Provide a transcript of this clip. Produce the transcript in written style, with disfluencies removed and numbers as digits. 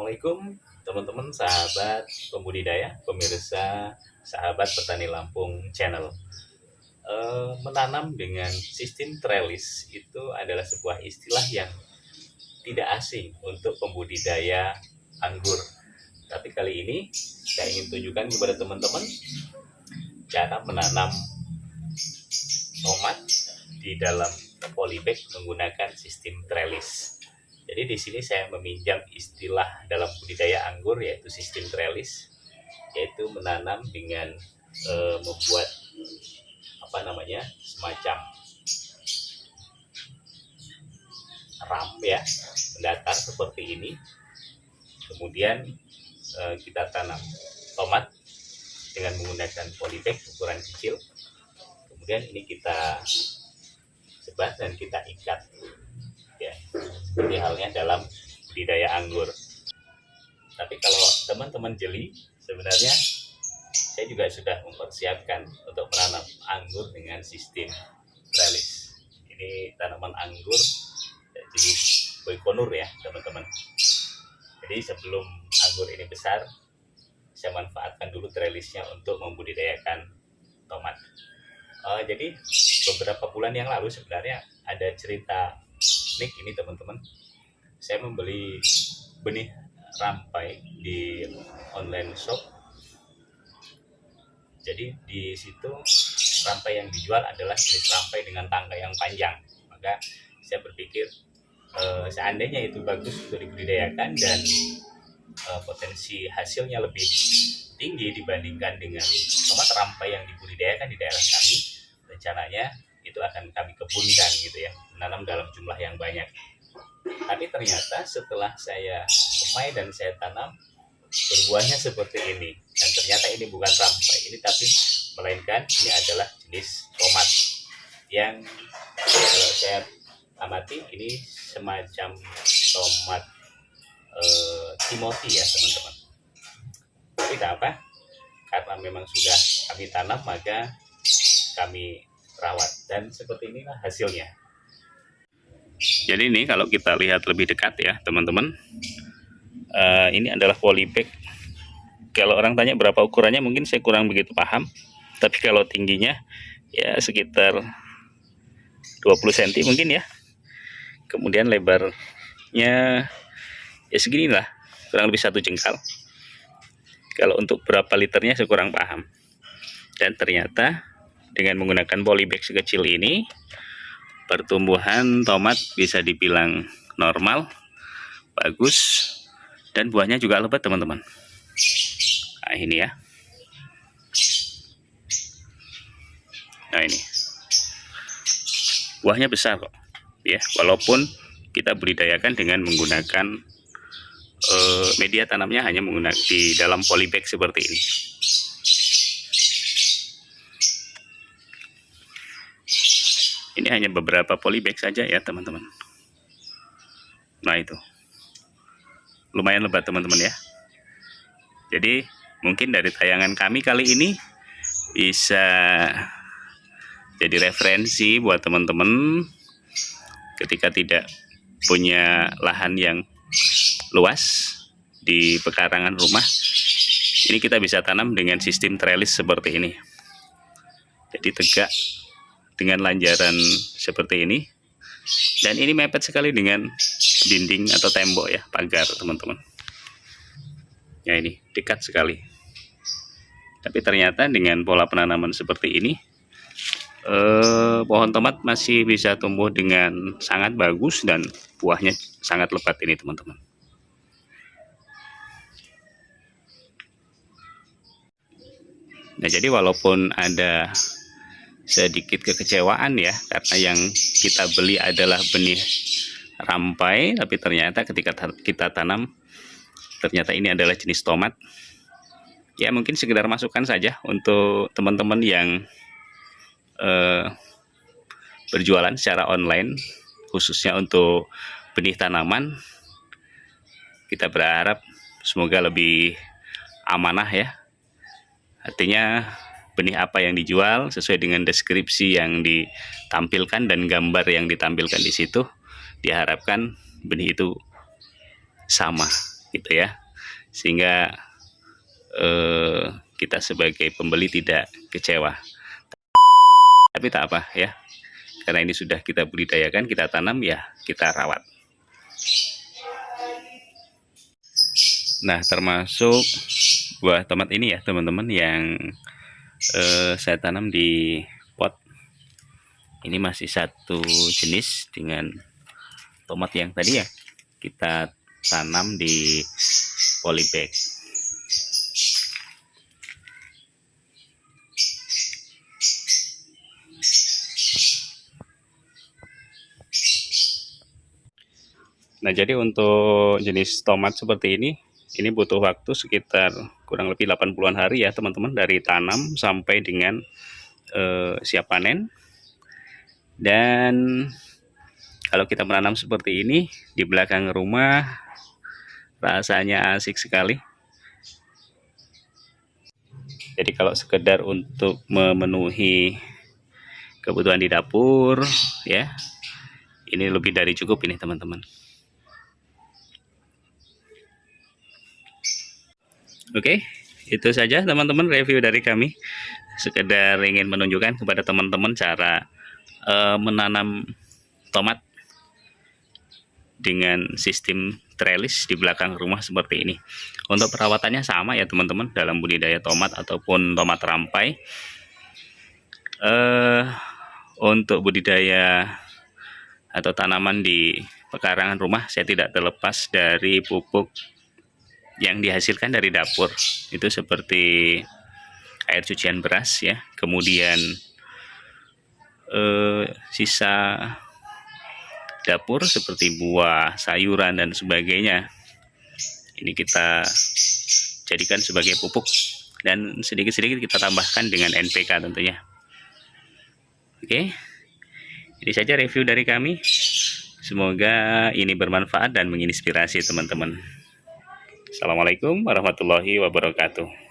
Assalamualaikum teman-teman, sahabat pembudidaya, pemirsa, sahabat petani Lampung channel. Menanam dengan sistem trellis itu adalah sebuah istilah yang tidak asing untuk pembudidaya anggur. Tapi kali ini saya ingin tunjukkan kepada teman-teman cara menanam tomat di dalam polybag menggunakan sistem trellis. Jadi di sini saya meminjam istilah dalam budidaya anggur yaitu sistem trellis, yaitu menanam dengan membuat semacam ram ya, mendatar seperti ini. Kemudian kita tanam tomat dengan menggunakan polybag ukuran kecil. Kemudian ini kita sebar dan kita ikat ya, seperti halnya dalam budidaya anggur. Tapi kalau teman-teman jeli, sebenarnya saya juga sudah mempersiapkan untuk menanam anggur dengan sistem trellis. Ini tanaman anggur jenis Baikonur ya teman-teman. Jadi sebelum anggur ini besar, saya manfaatkan dulu trellisnya untuk membudidayakan tomat. Jadi beberapa bulan yang lalu sebenarnya ada cerita unik ini teman-teman. Saya membeli benih rampai di online shop. Jadi di situ rampai yang dijual adalah jenis rampai dengan tangga yang panjang. Maka saya berpikir seandainya itu bagus untuk dibudidayakan dan potensi hasilnya lebih tinggi dibandingkan dengan tomat rampai yang dibudidayakan di daerah kami, rencananya itu akan kami kebunkan gitu ya, menanam dalam jumlah yang banyak. Tapi ternyata setelah saya semai dan saya tanam, berbuahnya seperti ini. Dan ternyata ini bukan rampai ini, tapi melainkan ini adalah jenis tomat yang kalau saya amati ini semacam tomat Timothy ya teman-teman. Tapi tidak apa, karena memang sudah kami tanam maka kami rawat, dan seperti inilah hasilnya. Jadi ini kalau kita lihat lebih dekat ya teman-teman, ini adalah polybag. Kalau orang tanya berapa ukurannya, mungkin saya kurang begitu paham, tapi kalau tingginya ya sekitar 20 cm mungkin ya. Kemudian lebarnya ya segini lah, kurang lebih 1 jengkal. Kalau untuk berapa liternya saya kurang paham. Dan ternyata dengan menggunakan polybag sekecil ini, pertumbuhan tomat bisa dibilang normal, bagus, dan buahnya juga lebat teman-teman. Nah ini ya. Nah ini, buahnya besar kok, ya. Walaupun kita budidayakan dengan menggunakan media tanamnya hanya menggunakan di dalam polybag seperti ini. Ini hanya beberapa polybag saja ya teman-teman. Nah itu lumayan lebat teman-teman ya. Jadi mungkin dari tayangan kami kali ini bisa jadi referensi buat teman-teman ketika tidak punya lahan yang luas di pekarangan rumah. Ini kita bisa tanam dengan sistem trellis seperti ini. Jadi tegak dengan lanjaran seperti ini, dan ini mepet sekali dengan dinding atau tembok ya, pagar teman-teman. Ya ini dekat sekali. Tapi ternyata dengan pola penanaman seperti ini, pohon tomat masih bisa tumbuh dengan sangat bagus dan buahnya sangat lebat ini teman-teman. Nah jadi walaupun ada sedikit kekecewaan ya, karena yang kita beli adalah benih rampai, tapi ternyata ketika kita tanam ternyata ini adalah jenis tomat. Ya mungkin sekedar masukan saja untuk teman-teman yang berjualan secara online, khususnya untuk benih tanaman. Kita berharap semoga lebih amanah ya, artinya benih apa yang dijual sesuai dengan deskripsi yang ditampilkan dan gambar yang ditampilkan di situ. Diharapkan benih itu sama gitu ya, sehingga kita sebagai pembeli tidak kecewa. Tapi tak apa ya, karena ini sudah kita budidayakan, kita tanam, ya kita rawat. Nah, termasuk buah tomat ini ya teman-teman, yang saya tanam di pot. Ini masih satu jenis dengan tomat yang tadi ya kita tanam di polybag. Nah, jadi untuk jenis tomat seperti ini butuh waktu sekitar kurang lebih 80-an hari ya teman-teman, dari tanam sampai dengan siap panen. Dan kalau kita menanam seperti ini di belakang rumah, rasanya asik sekali. Jadi kalau sekedar untuk memenuhi kebutuhan di dapur ya, ini lebih dari cukup ini teman-teman. Oke, itu saja teman-teman review dari kami. Sekedar ingin menunjukkan kepada teman-teman cara menanam tomat dengan sistem trellis di belakang rumah seperti ini. Untuk perawatannya sama ya teman-teman, dalam budidaya tomat ataupun tomat rampai. Untuk budidaya atau tanaman di pekarangan rumah, saya tidak terlepas dari pupuk yang dihasilkan dari dapur. Itu seperti air cucian beras ya, kemudian sisa dapur seperti buah, sayuran dan sebagainya. Ini kita jadikan sebagai pupuk, dan sedikit-sedikit kita tambahkan dengan NPK tentunya. Oke, ini saja review dari kami. Semoga ini bermanfaat dan menginspirasi teman-teman. Assalamualaikum warahmatullahi wabarakatuh.